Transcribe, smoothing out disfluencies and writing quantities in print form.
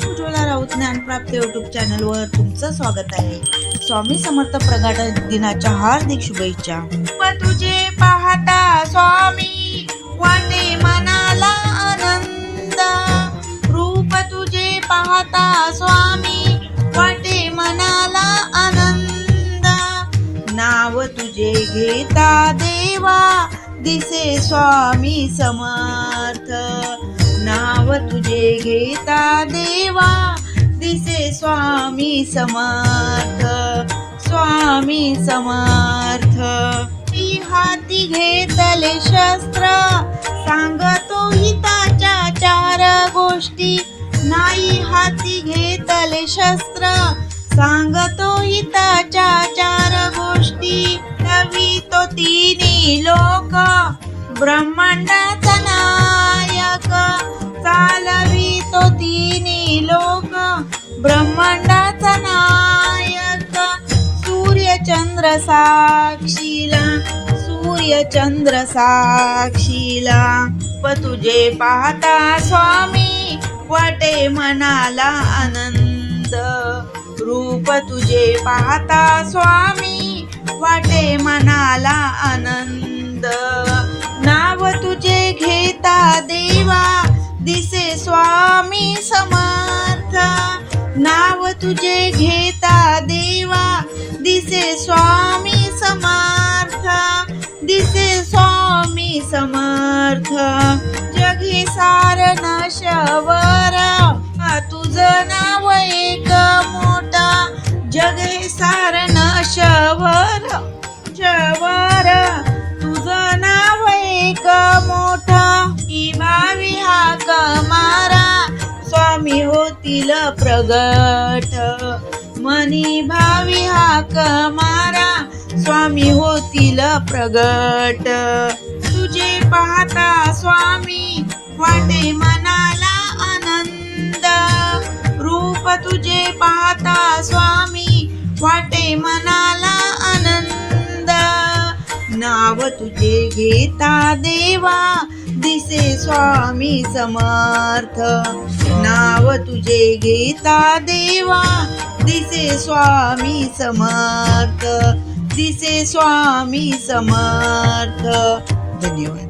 Ujjwala Raut ज्ञानप्राप्त YouTube चॅनलवर तुमचं स्वागत आहे. स्वामी समर्थ प्रगट दिनाच्या हार्दिक शुभेच्छा. तुझे पाहता स्वामी वाटे मनाला आनंद, रूप तुझे पाहता स्वामी वाटे मनाला आनंद, नाव तुझे घेता देवा दिसे स्वामी समर्थ, नाव तुझे घेता देवा दिसे स्वामी समर्थ, स्वामी समर्थ. हाती घेतले शस्त्र सांगतो हिताच्या चार गोष्टी, नाही हाती घेतले शस्त्र सांगतो हिताच्या चार गोष्टी, नवी तो तिन्ही लोक ब्रह्मांडाचा नायक, चालवी तो तिन्ही लोक ब्रह्मांडाचा नायक, सूर्य चंद्र साक्षीला, सूर्य चंद्र साक्षीला. तुझे पाहता स्वामी वाटे मनाला आनंद, रूप तुझे पाहता स्वामी वाटे मनाला आनंद, नाव तुझे घेता देवा दिसे स्वामी समर्थ, नाव तुझे घेता देवा दिसे स्वामी समर्थ, दिसे स्वामी समर्थ. जगी सार नशवर तुझं नाव एक मोठा, जग हे सार नशवर शवर तुझं नाव एक मोठा, ही भावी हाक मारा स्वामी होतील प्रगट, मनी भावी हाक मारा स्वामी होतील प्रगट. तुझे पाहता स्वामी वाटे मनाला आनंद, रूप तुझे पाहता स्वामी वाटे मनाला आनंद, नाव तुझे घेता देवा दिसे स्वामी समर्थ, नाव तुझे घेता देवा दिसे स्वामी समर्थ, दिसे स्वामी समर्थ. धन्यवाद.